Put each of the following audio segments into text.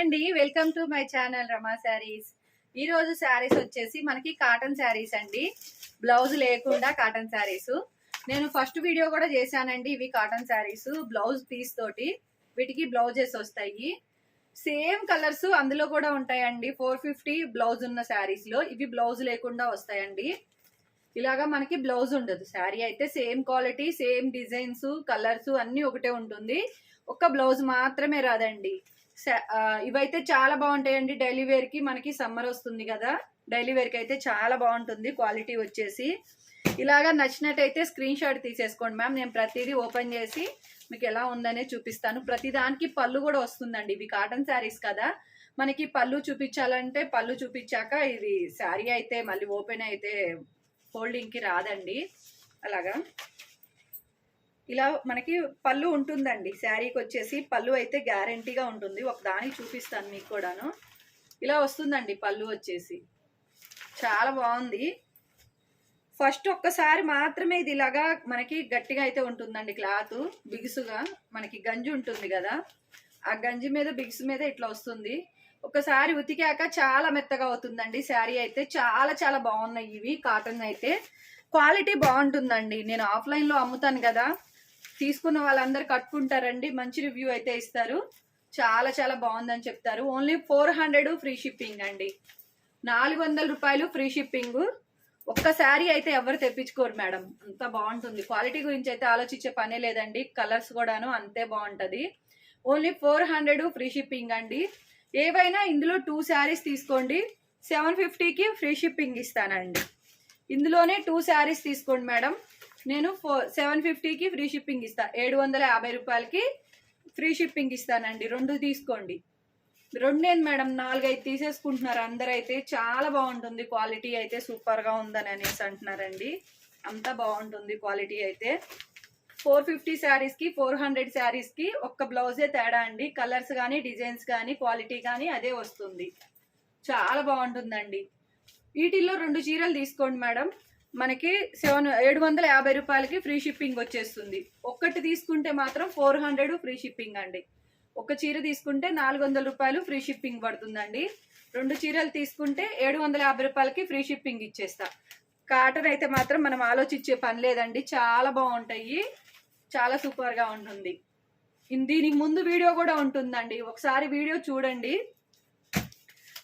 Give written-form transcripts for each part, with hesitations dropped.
అండి, welcome to my channel రమా శారీస్. ఈ రోజు శారీస్ వచ్చేసి మనకి కాటన్ శారీస్ అండి. బ్లౌజ్ లేకుండా కాటన్ శారీస్. నేను ఫస్ట్ వీడియో కూడా చేశానండి. ఇవి కాటన్ శారీస్ బ్లౌజ్ పీస్ తోటి వీటికి బ్లౌజెస్ వస్తాయి. సేమ్ కలర్స్ అందులో కూడా ఉంటాయండి. 450 బ్లౌజ్ ఉన్న శారీస్ లో ఇవి బ్లౌజ్ లేకుండా వస్తాయండి. ఇలాగా మనకి బ్లౌజ్ ఉండదు. శారీ అయితే same quality, same designs, colours అన్ని ఒకటే ఉంటుంది. ఒక్క బ్లౌజ్ మాత్రమే రాదండి. ఇవైతే చాలా బాగుంటాయండి. డైలీ వేర్ కి మనకి సమ్మర్ వస్తుంది కదా, డైలీ వేర్ కి అయితే చాలా బాగుంటుంది. క్వాలిటీ వచ్చేసి ఇలాగా నచ్చినట్టయితే స్క్రీన్ షాట్ తీసేసుకోండి మ్యామ్. నేను ప్రతిదీ ఓపెన్ చేసి మీకు ఎలా ఉందనే చూపిస్తాను. ప్రతి దానికి పళ్ళు కూడా వస్తుందండి. ఇవి కాటన్ శారీస్ కదా, మనకి పళ్ళు చూపించాలంటే పళ్ళు చూపించాక ఇది శారీ అయితే మళ్ళీ ఓపెన్ అయితే ఫోల్డింగ్ కి రాదండి. అలాగా ఇలా మనకి పళ్ళు ఉంటుందండి. శారీకి వచ్చేసి పళ్ళు అయితే గ్యారంటీగా ఉంటుంది. ఒక దానికి చూపిస్తాను మీకు కూడాను. ఇలా వస్తుందండి పళ్ళు వచ్చేసి. చాలా బాగుంది. ఫస్ట్ ఒక్కసారి మాత్రమే ఇది ఇలాగా మనకి గట్టిగా అయితే ఉంటుందండి. క్లాత్ బిగుసుగా మనకి గంజి ఉంటుంది కదా, ఆ గంజి మీద బిగుసు మీద ఇట్లా వస్తుంది. ఒకసారి ఉతికాక చాలా మెత్తగా అవుతుందండి. శారీ అయితే చాలా చాలా బాగున్నాయి. ఇవి కాటన్ అయితే క్వాలిటీ బాగుంటుందండి. నేను ఆఫ్లైన్ లో అమ్ముతాను కదా, తీసుకున్న వాళ్ళందరూ కట్టుకుంటారండి. మంచి రివ్యూ అయితే ఇస్తారు. చాలా చాలా బాగుందని చెప్తారు. ఓన్లీ 400 ఫ్రీ షిప్పింగ్ అండి. 400 రూపాయలు ఫ్రీ షిప్పింగ్. ఒక్క శారీ అయితే ఎవరు తెప్పించుకోరు మేడం. అంత బాగుంటుంది. క్వాలిటీ గురించి అయితే ఆలోచించే పనే లేదండి. కలర్స్ కూడాను అంతే బాగుంటది. ఓన్లీ 400 ఫ్రీ షిప్పింగ్ అండి. ఏవైనా ఇందులో 2 శారీస్ తీసుకోండి, 750కి ఫ్రీ షిప్పింగ్ ఇస్తానండి. ఇందులోనే 2 శారీస్ తీసుకోండి మేడం, నేను 750కి ఫ్రీ షిప్పింగ్ ఇస్తా. 750 రూపాయలకి ఫ్రీ షిప్పింగ్ ఇస్తానండి. 2 తీసుకోండి. 2 నేను మేడం 4-5 తీసేసుకుంటున్నారు అందరైతే. చాలా బాగుంటుంది. క్వాలిటీ అయితే సూపర్ గా ఉందని అనేసి అంటున్నారండి. అంతా బాగుంటుంది క్వాలిటీ అయితే. 450 శారీస్ కి 400 శారీస్ కి ఒక్క బ్లౌజే తేడా అండి. కలర్స్ కానీ డిజైన్స్ కానీ క్వాలిటీ కానీ అదే వస్తుంది. చాలా బాగుంటుందండి. వీటిల్లో 2 చీరలు తీసుకోండి మేడం, మనకి 750 రూపాయలకి ఫ్రీ షిప్పింగ్ వచ్చేస్తుంది. ఒక్కటి తీసుకుంటే మాత్రం 400 ఫ్రీ షిప్పింగ్ అండి. ఒక చీర తీసుకుంటే 400 రూపాయలు ఫ్రీ షిప్పింగ్ పడుతుందండి. 2 చీరలు తీసుకుంటే 750 రూపాయలకి ఫ్రీ షిప్పింగ్ ఇచ్చేస్తా. కాటన్ అయితే మాత్రం మనం ఆలోచించే పని లేదండి. చాలా బాగుంటాయి. చాలా సూపర్ గా ఉంటుంది. దీనికి ముందు వీడియో కూడా ఉంటుందండి, ఒకసారి వీడియో చూడండి.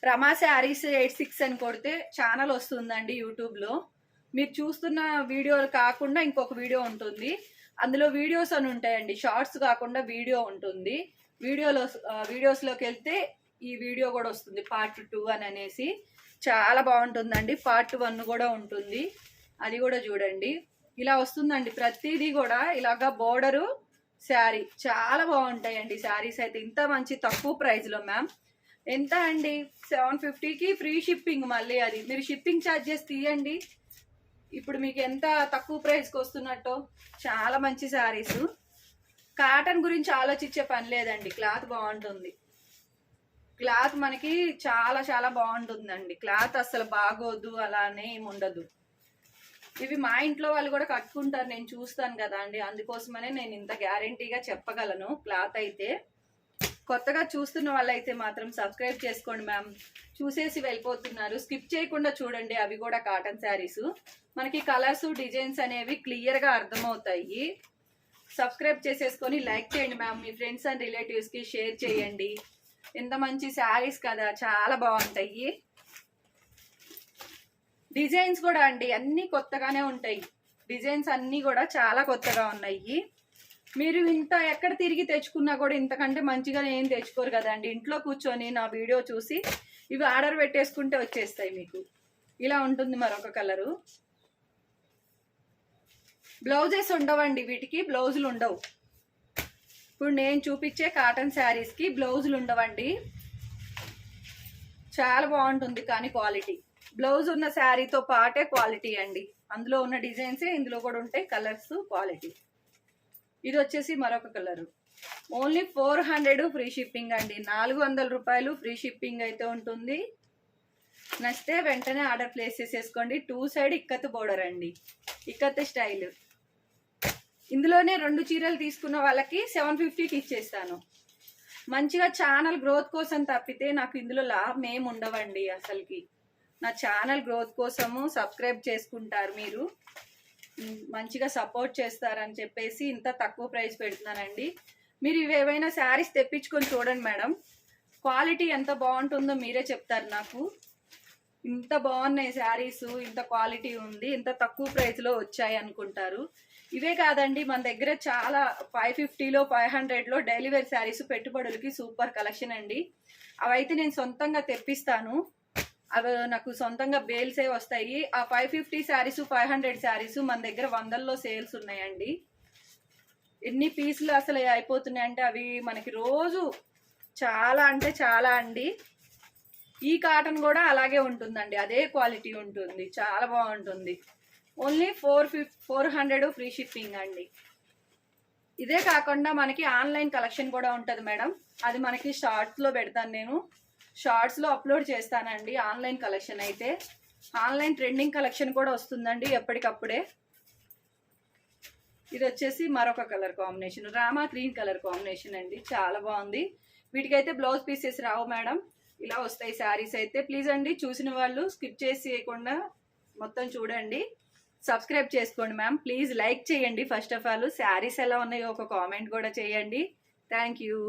రమా శారీస్ 86 అని కొడితే ఛానల్ వస్తుందండి యూట్యూబ్ లో. మీరు చూస్తున్న వీడియోలు కాకుండా ఇంకొక వీడియో ఉంటుంది. అందులో వీడియోస్ అని ఉంటాయండి. షార్ట్స్ కాకుండా వీడియో ఉంటుంది. వీడియోస్ లోకి వెళ్తే ఈ వీడియో కూడా వస్తుంది, పార్ట్ 2 అని అనేసి. చాలా బాగుంటుందండి. పార్ట్ 1 కూడా ఉంటుంది, అది కూడా చూడండి. ఇలా వస్తుందండి ప్రతిదీ కూడా. ఇలాగా బోర్డరు శారీ చాలా బాగుంటాయండి శారీస్ అయితే. ఇంత మంచి తక్కువ ప్రైస్ లో మ్యామ్. ఎంత అండి? 750కి ఫ్రీ షిప్పింగ్. మళ్ళీ అది మీరు షిప్పింగ్ ఛార్జెస్ తీయండి. ఇప్పుడు మీకు ఎంత తక్కువ ప్రైస్కి వస్తున్నట్టు. చాలా మంచి శారీస్. కాటన్ గురించి ఆలోచించే పని లేదండి. క్లాత్ బాగుంటుంది. క్లాత్ మనకి చాలా చాలా బాగుంటుందండి. క్లాత్ అసలు బాగోదు అలానే ఏమి ఉండదు. ఇవి మా ఇంట్లో వాళ్ళు కూడా కట్టుకుంటారు, నేను చూస్తాను కదా అండి. అందుకోసమనే నేను ఇంత గ్యారంటీగా చెప్పగలను. క్లాత్ అయితే కొత్తగా చూస్తున్న వాళ్ళైతే మాత్రం సబ్స్క్రైబ్ చేసుకోండి మ్యామ్. చూసేసి వెళ్ళిపోతున్నారు, స్కిప్ చేయకుండా చూడండి. అవి కూడా కాటన్ శారీస్. మనకి కలర్స్ డిజైన్స్ అనేవి క్లియర్ గా అర్థమవుతాయి. సబ్స్క్రైబ్ చేసేసుకొని లైక్ చేయండి ma'am. Me friends and relatives కి షేర్ చేయండి. ఎంత మంచి శారీస్ కదా, చాలా బాగుంటాయి. డిజైన్స్ కూడా అండి అన్ని కొత్తగానే ఉంటాయి. డిజైన్స్ అన్ని కూడా చాలా కొత్తగా ఉన్నాయి. మీరు ఇంత ఎక్కడ తిరిగి తెచ్చుకున్నా కూడా ఇంతకంటే మంచిగా ఏం తెచ్చుకోరు కదండి. ఇంట్లో కూర్చొని నా వీడియో చూసి ఇవి ఆర్డర్ పెట్టేసుకుంటే వచ్చేస్తాయి మీకు. ఇలా ఉంటుంది. మరొక కలరు. బ్లౌజెస్ ఉండవండి వీటికి, బ్లౌజులు ఉండవు. ఇప్పుడు నేను చూపించే కాటన్ శారీస్ కి బ్లౌజులు ఉండవండి. చాలా బాగుంటుంది కానీ క్వాలిటీ. బ్లౌజ్ ఉన్న శారీతో పాటే క్వాలిటీ అండి. అందులో ఉన్న డిజైన్సే ఇందులో కూడా ఉంటాయి, కలర్స్, క్వాలిటీ. ఇది వచ్చేసి మరొక కలరు. ఓన్లీ 400 ఫ్రీ షిప్పింగ్ అండి. 400 రూపాయలు ఫ్రీ షిప్పింగ్ అయితే ఉంటుంది. నచ్చితే వెంటనే ఆర్డర్ ప్లేస్ చేసేసుకోండి. 2 సైడ్ ఇక్కత్ బోర్డర్ అండి, ఇక్కత్ స్టైల్. ఇందులోనే 2 చీరలు తీసుకున్న వాళ్ళకి 750కి ఇచ్చేస్తాను. మంచిగా ఛానల్ గ్రోత్ కోసం తప్పితే నాకు ఇందులో లాభం ఏమి ఉండవండి. అసలుకి నా ఛానల్ గ్రోత్ కోసము సబ్స్క్రైబ్ చేసుకుంటారు మీరు, మంచిగా సపోర్ట్ చేస్తారని చెప్పేసి ఇంత తక్కువ ప్రైస్ పెడుతున్నానండి. మీరు ఇవేవైనా శారీస్ తెప్పించుకొని చూడండి మేడం, క్వాలిటీ ఎంత బాగుంటుందో మీరే చెప్తారు నాకు. ఇంత బాగున్నాయి శారీస్, ఇంత క్వాలిటీ ఉంది, ఇంత తక్కువ ప్రైస్లో వచ్చాయి అనుకుంటారు. ఇవే కాదండి, మన దగ్గర చాలా 550లో 500లో డైలీ వేర్ శారీస్ పెట్టుబడులకి సూపర్ కలెక్షన్ అండి. అవైతే నేను సొంతంగా తెప్పిస్తాను, అవి నాకు సొంతంగా బేల్సే వస్తాయి. ఆ 550 శారీస్ 500 శారీస్ మన దగ్గర 100లో సేల్స్ ఉన్నాయండి. ఎన్ని పీసులు అసలు అయిపోతున్నాయంటే అవి మనకి రోజు చాలా అంటే చాలా అండి. ఈ కాటన్ కూడా అలాగే ఉంటుందండి, అదే క్వాలిటీ ఉంటుంది, చాలా బాగుంటుంది. ఓన్లీ 400 ఫ్రీ షిప్పింగ్ అండి. ఇదే కాకుండా మనకి ఆన్లైన్ కలెక్షన్ కూడా ఉంటుంది మేడం, అది మనకి షార్ట్స్లో పెడతాను, నేను షార్ట్స్లో అప్లోడ్ చేస్తానండి. ఆన్లైన్ కలెక్షన్ అయితే ఆన్లైన్ ట్రెండింగ్ కలెక్షన్ కూడా వస్తుందండి ఎప్పటికప్పుడే. ఇది వచ్చేసి మరొక colour combination, Rama green colour combination అండి, చాలా బాగుంది. వీటికైతే బ్లౌజ్ పీసెస్ రావు మేడం, ఇలా వస్తాయి శారీస్ అయితే. ప్లీజ్ అండి, చూసిన వాళ్ళు స్కిప్ చేయకుండా మొత్తం చూడండి, సబ్స్క్రైబ్ చేసుకోండి మ్యామ్. ప్లీజ్ లైక్ చేయండి. ఫస్ట్ ఆఫ్ ఆల్ శారీస్ ఎలా ఉన్నాయో ఒక కామెంట్ కూడా చేయండి. Thank you.